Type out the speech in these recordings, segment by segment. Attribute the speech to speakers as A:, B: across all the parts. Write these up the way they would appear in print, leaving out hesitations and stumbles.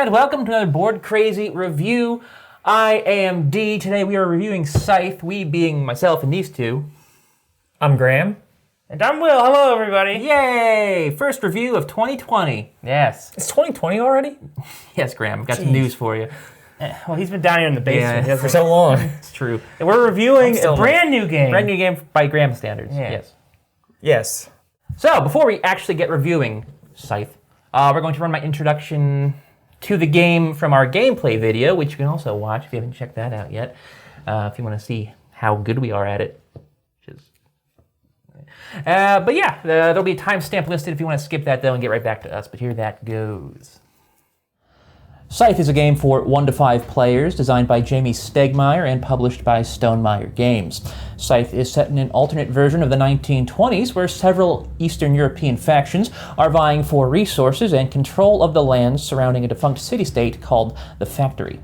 A: and welcome to another Board Crazy review. I am D. Today we are reviewing Scythe, we being myself and these two.
B: I'm Graham.
C: And I'm Will. Hello, everybody.
A: Yay! First review of 2020. Yes.
B: It's 2020 already?
A: Yes, Graham, I've got some news for you.
C: Well, he's been down here in the basement.
A: Yeah.
B: For so long.
A: It's true.
C: And we're reviewing a brand new game.
A: Brand new game by Graham standards.
C: Yeah.
A: Yes.
B: Yes.
A: So, before we actually get reviewing Scythe, we're going to run my introduction to the game from our gameplay video, which you can also watch if you haven't checked that out yet, if you want to see how good we are at it. But yeah, there'll be a timestamp listed if you want to skip that though and get right back to us, but here that goes. Scythe is a game for 1 to 5 players, designed by Jamey Stegmaier and published by Stonemaier Games. Scythe is set in an alternate version of the 1920s, where several Eastern European factions are vying for resources and control of the lands surrounding a defunct city-state called the Factory.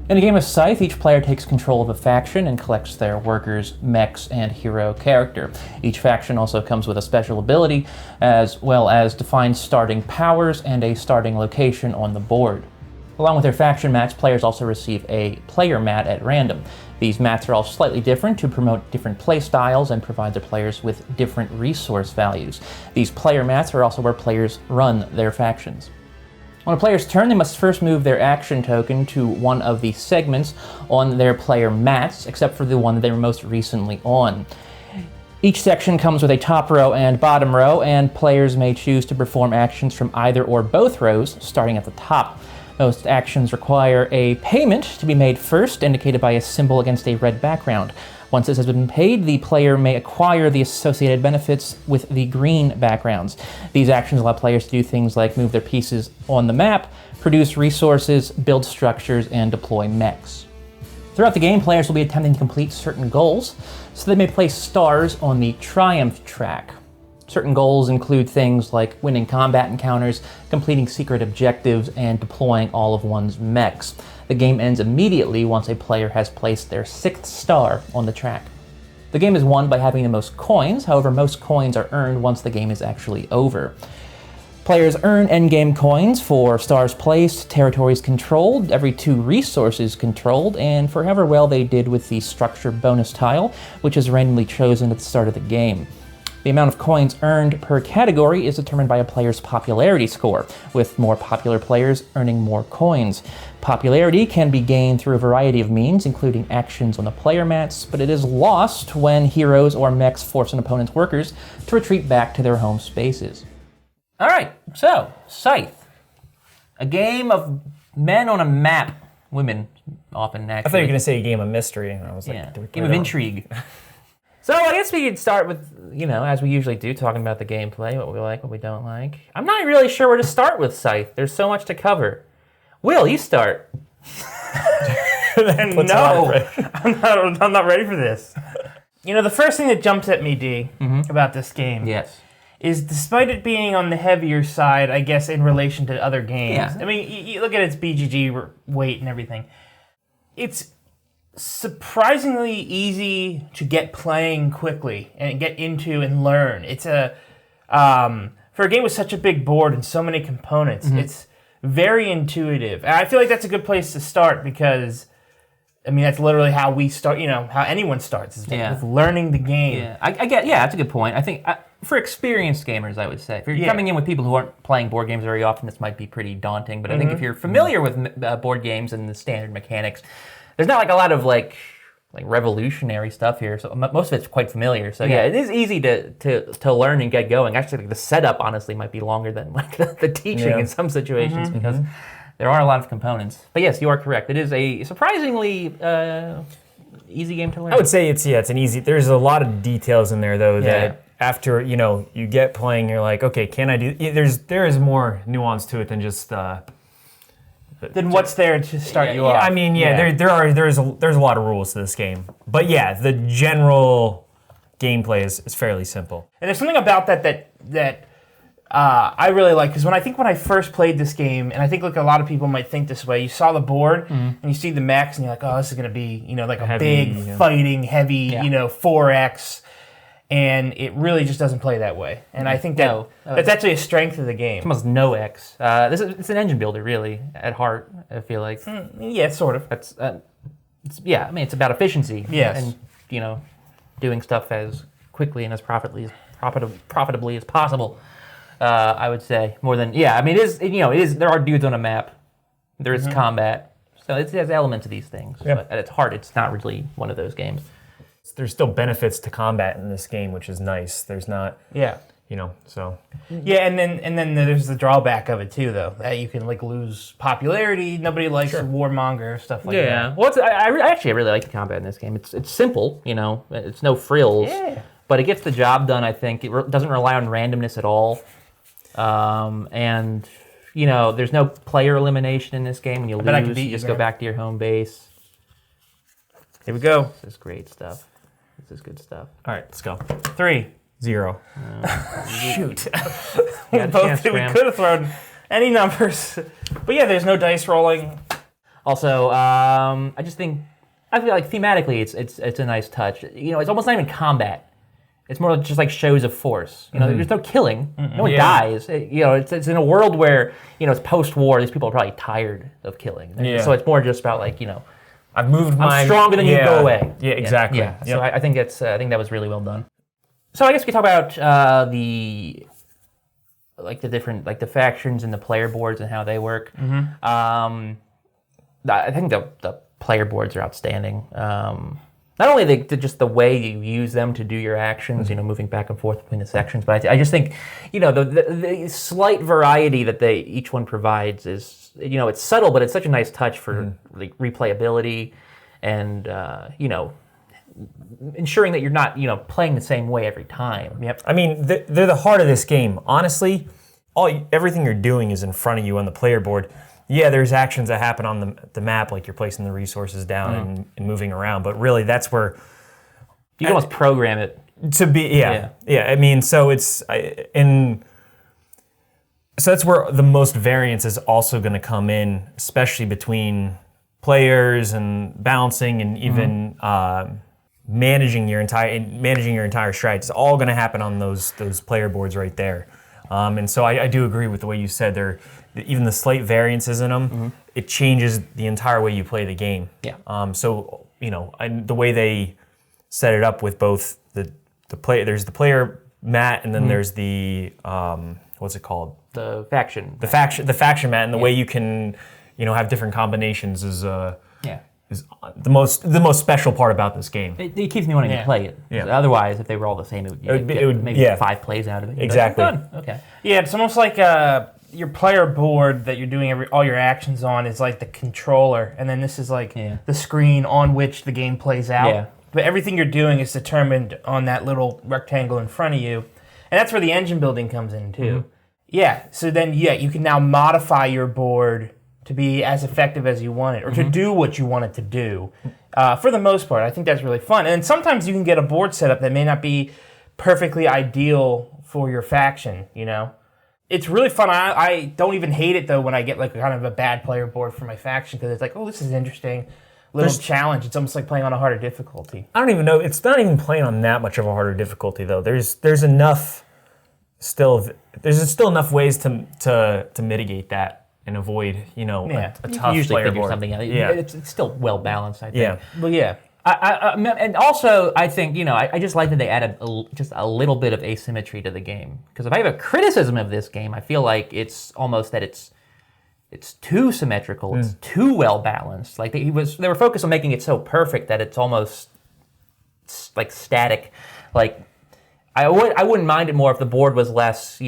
A: In a game of Scythe, each player takes control of a faction and collects their workers, mechs, and hero character. Each faction also comes with a special ability, as well as defined starting powers and a starting location on the board. Along with their faction mats, players also receive a player mat at random. These mats are all slightly different to promote different play styles and provide their players with different resource values. These player mats are also where players run their factions. On a player's turn, they must first move their action token to one of the segments on their player mats, except for the one they were most recently on. Each section comes with a top row and bottom row, and players may choose to perform actions from either or both rows, starting at the top. Most actions require a payment to be made first, indicated by a symbol against a red background. Once this has been paid, the player may acquire the associated benefits with the green backgrounds. These actions allow players to do things like move their pieces on the map, produce resources, build structures, and deploy mechs. Throughout the game, players will be attempting to complete certain goals, so they may place stars on the triumph track. Certain goals include things like winning combat encounters, completing secret objectives, and deploying all of one's mechs. The game ends immediately once a player has placed their 6th star on the track. The game is won by having the most coins, however most coins are earned once the game is actually over. Players earn endgame coins for stars placed, territories controlled, every 2 resources controlled, and for however well they did with the structure bonus tile, which is randomly chosen at the start of the game. The amount of coins earned per category is determined by a player's popularity score, with more popular players earning more coins. Popularity can be gained through a variety of means, including actions on the player mats, but it is lost when heroes or mechs force an opponent's workers to retreat back to their home spaces. Alright, so, Scythe. A game of men on a map. Women, often, actually.
B: I thought you were going to say a game of mystery, and I was like,
A: yeah, game of intrigue. So I guess we could start with, as we usually do, talking about the gameplay, what we like, what we don't like. I'm not really sure where to start with Scythe. There's so much to cover. Will, you start.
C: No, I'm not ready for this. The first thing that jumps at me, D, about this game is despite it being on the heavier side, I guess, in relation to other games. I mean, you look at its BGG weight and everything. It's surprisingly easy to get playing quickly and get into and learn. It's for a game with such a big board and so many components, it's very intuitive. And I feel like that's a good place to start because, I mean, that's literally how we start, how anyone starts, is with learning the game.
A: Yeah, I get, that's a good point. I think for experienced gamers, I would say. If you're coming in with people who aren't playing board games very often, this might be pretty daunting. But I think if you're familiar with board games and the standard mechanics, there's not like a lot of like revolutionary stuff here, so most of it's quite familiar. So it is easy to learn and get going. Actually, the setup honestly might be longer than like the teaching in some situations because there are a lot of components. But yes, you are correct. It is a surprisingly easy game to learn.
B: I would say it's an easy. There's a lot of details in there though that after you get playing, you're like, okay, can I do? There is more nuance to it than just.
C: Then what's there to start you off?
B: I mean, there's a lot of rules to this game, but the general gameplay is fairly simple.
C: And there's something about that I really like, because when I first played this game, and I think like a lot of people might think this way, you saw the board and you see the mechs, and you're like, oh, this is gonna be like a heavy, big fighting heavy 4X. And it really just doesn't play that way. And I think that's actually a strength of the game.
A: It's almost no X. It's an engine builder, really, at heart, I feel like.
C: Yeah, sort of.
A: It's about efficiency.
C: Yes.
A: And, doing stuff as quickly and as profitably as possible, I would say. More than, it is, there are dudes on a map. There is combat. So it has elements of these things.
B: Yep.
A: But at its heart, it's not really one of those games.
B: There's still benefits to combat in this game, which is nice. There's not, so.
C: Yeah, and then there's the drawback of it too, though, that you can lose popularity. Nobody likes warmonger stuff like that.
A: Yeah, well, I really like the combat in this game. It's simple, it's no frills, but it gets the job done. I think it doesn't rely on randomness at all, and there's no player elimination in this game. When you lose, you just go back to your home base.
C: Here we go.
A: This is great stuff. This is good stuff.
B: All right, let's go.
C: 3.
B: 0.
C: Shoot. We could have thrown any numbers. But yeah, there's no dice rolling.
A: Also, I feel like thematically it's a nice touch. It's almost not even combat. It's more just like shows of force. There's no killing. No one dies. It's in a world where, it's post-war. These people are probably tired of killing. So it's more just about
B: I've moved my...
A: I'm stronger than you, go away.
B: Yeah, exactly.
A: Yeah. So I think that was really well done. So I guess we could talk about the different, the factions and the player boards and how they work. I think the player boards are outstanding. Not only just the way you use them to do your actions, moving back and forth between the sections, but I just think, the slight variety that each one provides is, it's subtle, but it's such a nice touch for replayability and, ensuring that you're not, playing the same way every time.
C: Yep.
B: I mean, they're the heart of this game. Honestly, everything you're doing is in front of you on the player board. Yeah, there's actions that happen on the map, like you're placing the resources down and moving around, but really that's where...
A: You can almost program it.
B: To be, yeah. I mean, so it's... So that's where the most variance is also going to come in, especially between players and balancing and even managing your entire stride. It's all going to happen on those player boards right there. And so I do agree with the way you said even the slight variances in them, it changes the entire way you play the game.
A: Yeah.
B: So the way they set it up with both there's the player mat and then there's the what's it called?
A: The faction.
B: The faction mat, and the way you can have different combinations is the most special part about this game.
A: It keeps me wanting to play it.
B: Yeah.
A: Otherwise, if they were all the same, it would maybe 5 plays out of it.
B: Exactly.
A: Done. Okay.
C: Yeah, it's almost like your player board that you're doing all your actions on is like the controller, and then this is the screen on which the game plays out.
A: Yeah.
C: But everything you're doing is determined on that little rectangle in front of you, and that's where the engine building comes in too. Yeah. So then, you can now modify your board to be as effective as you want it, or to do what you want it to do. For the most part, I think that's really fun. And sometimes you can get a board setup that may not be perfectly ideal for your faction, It's really fun. I don't even hate it, though, when I get kind of a bad player board for my faction, because it's this is interesting. Little challenge. It's almost like playing on a harder difficulty.
B: I don't even know. It's not even playing on that much of a harder difficulty, though. There's enough still. There's still enough ways to mitigate that and avoid, a tough
A: usually
B: player
A: figure
B: board.
A: something out.
B: Yeah.
A: It's still well balanced, I think.
B: Yeah.
C: Well, yeah.
A: And also, I think, I just like that they added just a little bit of asymmetry to the game. Because if I have a criticism of this game, I feel like it's almost that it's too symmetrical, it's too well balanced. Like they were focused on making it so perfect that it's almost like static. Like I wouldn't mind it more if the board was less,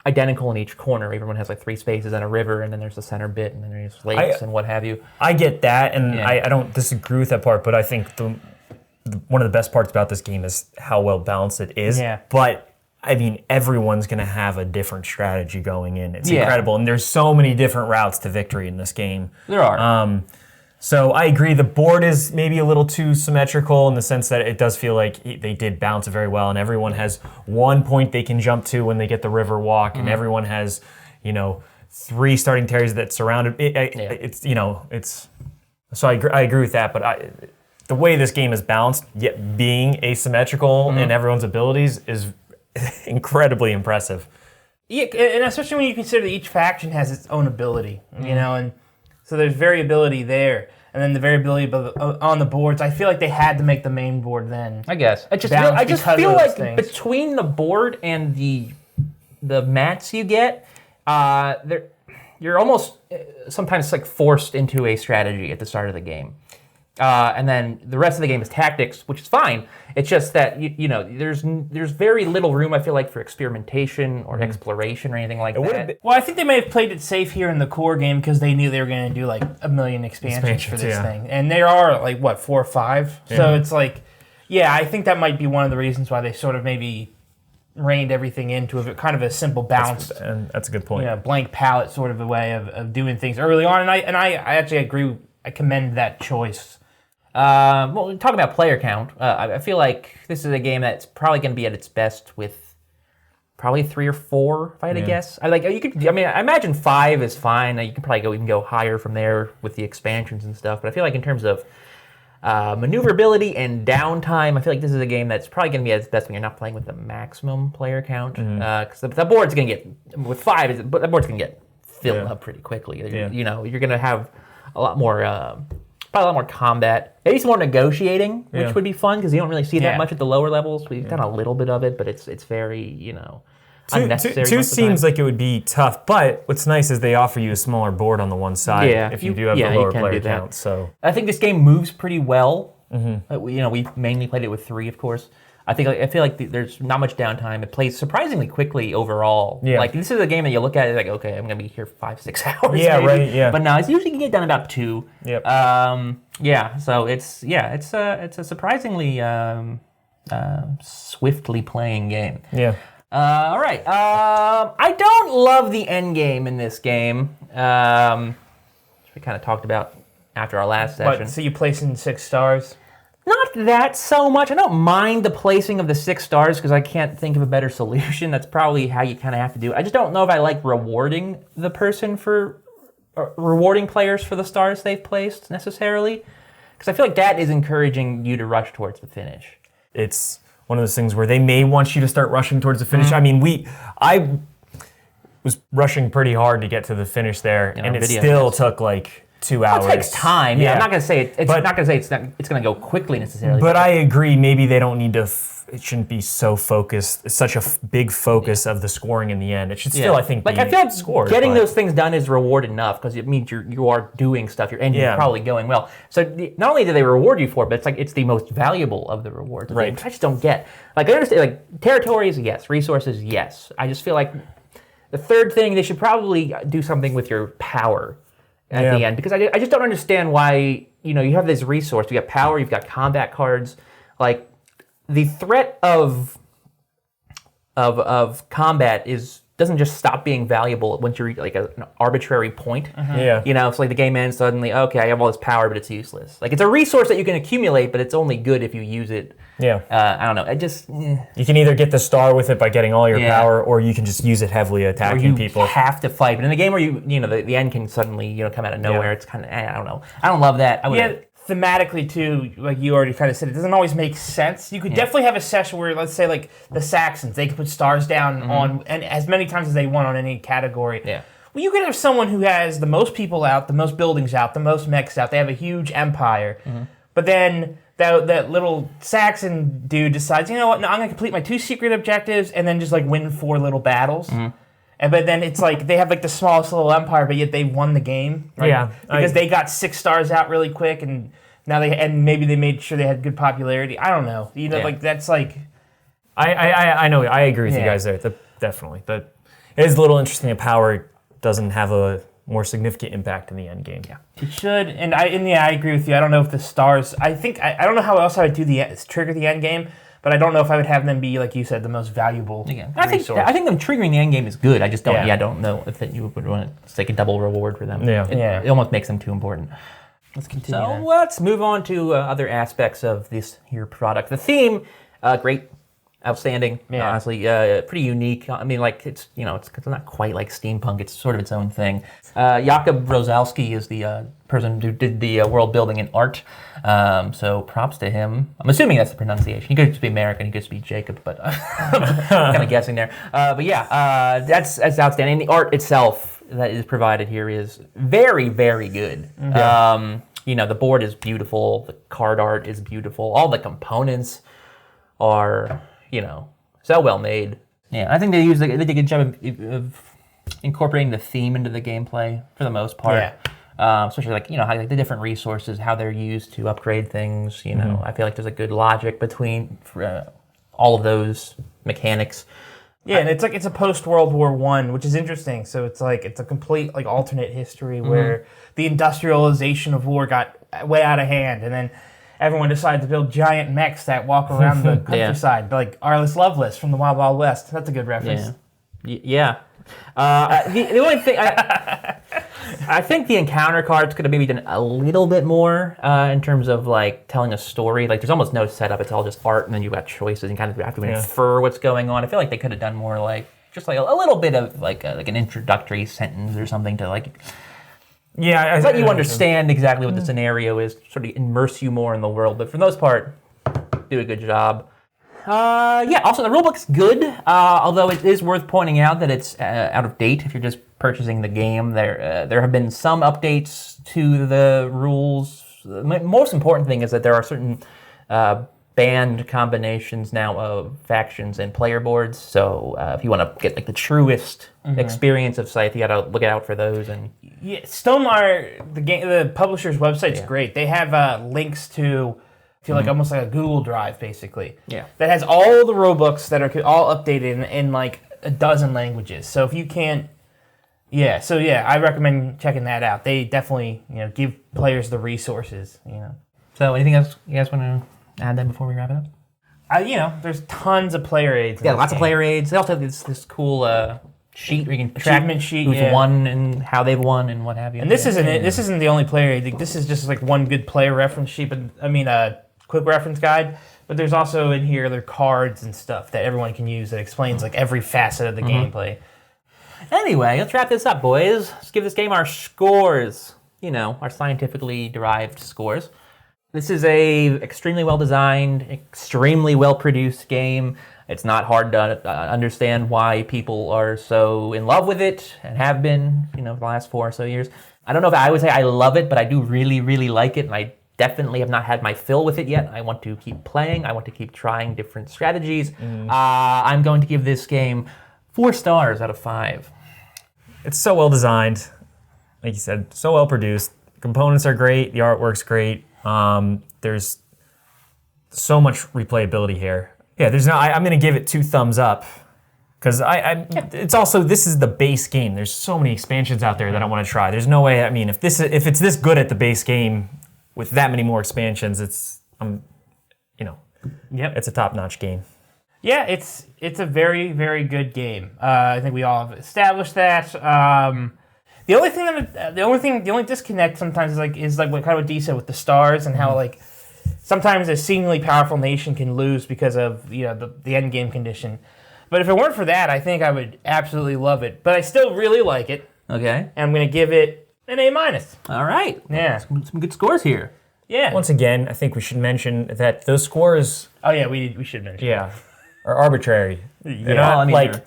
A: identical in each corner. Everyone has 3 spaces and a river, and then there's the center bit, and then there's lakes and what have you.
B: I get that, and I don't disagree with that part, but I think one of the best parts about this game is how well balanced it is.
C: Yeah.
B: But I mean, everyone's going to have a different strategy going in. It's incredible, and there's so many different routes to victory in this game.
A: There are.
B: So I agree, the board is maybe a little too symmetrical in the sense that it does feel like they did balance it very well, and everyone has one point they can jump to when they get the river walk, and everyone has, 3 starting terriers that surround it. It's. So I agree with that, but the way this game is balanced, yet being asymmetrical in everyone's abilities is incredibly impressive.
C: Yeah, and especially when you consider that each faction has its own ability, you know, and so there's variability there. And then the variability on the boards, I feel like they had to make the main board then.
A: I guess. I just feel like between the board and the mats you get, you're almost sometimes like forced into a strategy at the start of the game. And then the rest of the game is tactics, which is fine. It's just that you know there's very little room, I feel like, for experimentation or exploration or anything like that.
C: Well, I think they may have played it safe here in the core game because they knew they were going to do like 1 million expansions for this thing, and there are like what 4 or 5. Yeah. So it's like, yeah, I think that might be one of the reasons why they sort of maybe reined everything into a kind of a simple, balanced.
B: That's a good point.
C: Yeah, blank palette sort of a way of doing things early on, and I actually agree. I commend that choice.
A: Well, talking about player count, I feel like this is a game that's probably going to be at its best with probably 3 or 4, if I had to guess. I imagine 5 is fine. You can probably even go higher from there with the expansions and stuff. But I feel like in terms of maneuverability and downtime, I feel like this is a game that's probably going to be at its best when you're not playing with the maximum player count. Because the board's going to get, with 5, the board's going to get filled up pretty quickly. You know, you're going to have a lot more... probably a lot more combat, maybe some more negotiating, which would be fun because you don't really see that much at the lower levels. We've done a little bit of it, but it's very, you know, unnecessary.
B: 2 seems like it would be tough, but what's nice is they offer you a smaller board on the one side if you do have the lower player count. So
A: I think this game moves pretty well. You know, we've mainly played it with 3, of course. I feel like there's not much downtime. It plays surprisingly quickly overall. Yeah. Like this is a game that you look at, it's like, okay, I'm gonna be here 5-6 hours.
B: Yeah,
A: maybe.
B: right. Yeah.
A: But no, it's usually can get done about 2.
B: Yep.
A: So it's a surprisingly swiftly playing game.
B: Yeah.
A: All right. I don't love the endgame in this game. Which we kind of talked about after our last session.
C: So you place in 6 stars?
A: Not that so much. I don't mind the placing of the 6 stars because I can't think of a better solution. That's probably how you kind of have to do it. I just don't know if I like rewarding the person for rewarding players for the stars they've placed necessarily, because I feel like that is encouraging you to rush towards the finish.
B: It's one of those things where they may want you to start rushing towards the finish. I mean, I was rushing pretty hard to get to the finish there, and it still took like 2 hours.
A: It takes time. Yeah, I'm not going to say it's not going to say it's going to go quickly necessarily.
B: But I agree. Maybe they don't need to. It shouldn't be so focused. It's such a big focus of the scoring in the end. It should still, I think, be
A: I feel like
B: scored.
A: Getting those things done is reward enough because it means you are doing stuff. Your engine's probably going well. So not only do they reward you for it, but it's the most valuable of the rewards.
B: Right.
A: I just don't get. Like I understand. Like territories, yes. Resources, yes. I just feel like the third thing they should probably do something with your power at the end, because I just don't understand why, you know, you have this resource, you got power, you've got combat cards, like the threat of combat doesn't just stop being valuable once you reach like an arbitrary point. You know, it's like the game ends suddenly, okay, I have all this power, but it's useless. Like it's a resource that you can accumulate, but it's only good if you use it. I don't know. You
B: can either get the star with it by getting all your power, or you can just use it heavily attacking people.
A: You have to fight. But in a game where you know the end can suddenly come out of nowhere, it's kind of I don't know. I don't love that.
C: Thematically too, like you already kind of said, it doesn't always make sense. You could definitely have a session where, let's say, like the Saxons, they could put stars down on and as many times as they want on any category. Well, you could have someone who has the most people out, the most buildings out, the most mechs out. They have a huge empire, but then that little Saxon dude decides, you know what? No, I'm gonna complete my 2 secret objectives and then just like win 4 little battles. But then it's like they have like the smallest little empire, but yet they won the game, right? Because they got 6 stars out really quick, and now maybe they made sure they had good popularity. I don't know, like that's like.
B: I know. I agree with you guys there. Definitely, it is a little interesting that power doesn't have a more significant impact in the end game.
C: It should, and I agree with you. I don't know if the stars. I think I don't know how else I would trigger the end game. But I don't know if I would have them be, like you said, the most valuable resource.
A: I think them triggering the end game is good. I just don't. I don't know if that you would want to take a double reward for them. It almost makes them too important.
C: Let's continue.
A: So let's move on to other aspects of this here product. The theme, great. outstanding.
C: Yeah.
A: Honestly, pretty unique. I mean, like it's it's not quite like steampunk. It's sort of its own thing. Jakub Rosalski is the person who did the world building and art. So props to him. I'm assuming that's the pronunciation. He could just be American. He could just be Jacob, but I'm kind of guessing there. But yeah, that's outstanding. And the art itself that is provided here is very, very good. Mm-hmm. The board is beautiful. The card art is beautiful. All the components are, so well made. Yeah, I think they did a good job of incorporating the theme into the gameplay for the most part. Yeah. Especially how the different resources, how they're used to upgrade things. I feel like there's a good logic between all of those mechanics.
C: Yeah, and it's a post World War I, which is interesting. So it's a complete alternate history where the industrialization of war got way out of hand, and then everyone decided to build giant mechs that walk around the countryside, like Arliss Lovelace from the Wild Wild West. That's a good reference.
A: Yeah. The only thing I think the encounter cards could have maybe done a little bit more in terms of telling a story. There's almost no setup; it's all just art, and then you've got choices and kind of have to infer what's going on. I feel like they could have done more just a little bit of an introductory sentence or something to let you understand exactly what the scenario is, sort of immerse you more in the world. But for the most part, do a good job. Also the rulebook's good, although it is worth pointing out that it's out of date if you're just purchasing the game. There have been some updates to the rules. The most important thing is that there are certain banned combinations now of factions and player boards. So if you want to get the truest experience of Scythe, you got to look out for those. And
C: Stonemaier, the publisher's website's great. They have links to almost like a Google Drive, basically. Yeah. That has all the rulebooks that are all updated in a dozen languages. So if you can't, I recommend checking that out. They definitely give players the resources.
A: So anything else you guys want to add then before we wrap it up?
C: There's tons of player aids.
A: Yeah, lots of player aids. They also have this cool sheet where you can track who's won and how they've won and what have you.
C: And this isn't it. This isn't the only player aid. This is just one good player reference sheet. But quick reference guide. But there's also in here their cards and stuff that everyone can use that explains every facet of the gameplay.
A: Anyway, let's wrap this up, boys. Let's give this game our scores. Our scientifically derived scores. This is a extremely well-designed, extremely well-produced game. It's not hard to understand why people are so in love with it and have been, for the last 4 or so years. I don't know if I would say I love it, but I do really, really like it, and I definitely have not had my fill with it yet. I want to keep playing. I want to keep trying different strategies. I'm going to give this game 4 stars out of 5.
B: It's so well designed, like you said, so well produced. The components are great. The artwork's great. There's so much replayability here. Yeah, I'm going to give it 2 thumbs up because it's also, this is the base game. There's so many expansions out there that I want to try. There's no way. I mean, if it's this good at the base game with that many more expansions, it's a top-notch game.
C: Yeah, it's a very, very good game. I think we all have established that. The only disconnect sometimes is what kind of Dee said with the stars and how sometimes a seemingly powerful nation can lose because of the endgame condition. But if it weren't for that, I think I would absolutely love it. But I still really like it.
A: Okay.
C: And I'm going to give it an A-.
A: All right.
C: Yeah.
A: Some good scores here.
C: Yeah.
B: Once again, I think we should mention that those scores...
C: Oh, yeah, we should mention.
B: Yeah. Are arbitrary.
A: They're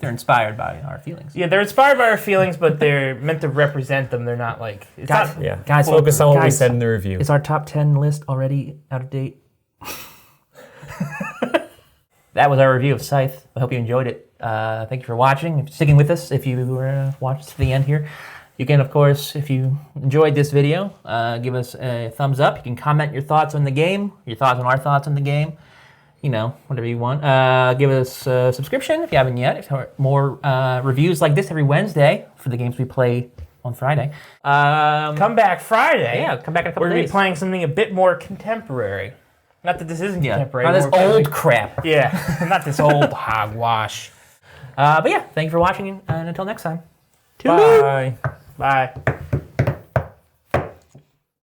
A: they're inspired by our feelings.
C: Yeah, they're inspired by our feelings, but they're meant to represent them. They're not
B: guys, focus on what we said in the review.
A: Is our top 10 list already out of date? That was our review of Scythe. I hope you enjoyed it. Thank you for watching, sticking with us. If you were watched to the end here, you can, of course, if you enjoyed this video, give us a thumbs up. You can comment your thoughts on the game, your thoughts on our thoughts on the game. Whatever you want. Give us a subscription if you haven't yet. If you want more reviews like this every Wednesday for the games we play on Friday.
C: Come back Friday.
A: Yeah, come back in a couple
C: days. We're going to be playing something a bit more contemporary. Not that this isn't contemporary.
A: Not this old crap.
C: Yeah, not this old hogwash.
A: But yeah, thank you for watching, and until next time.
C: Bye. Bye.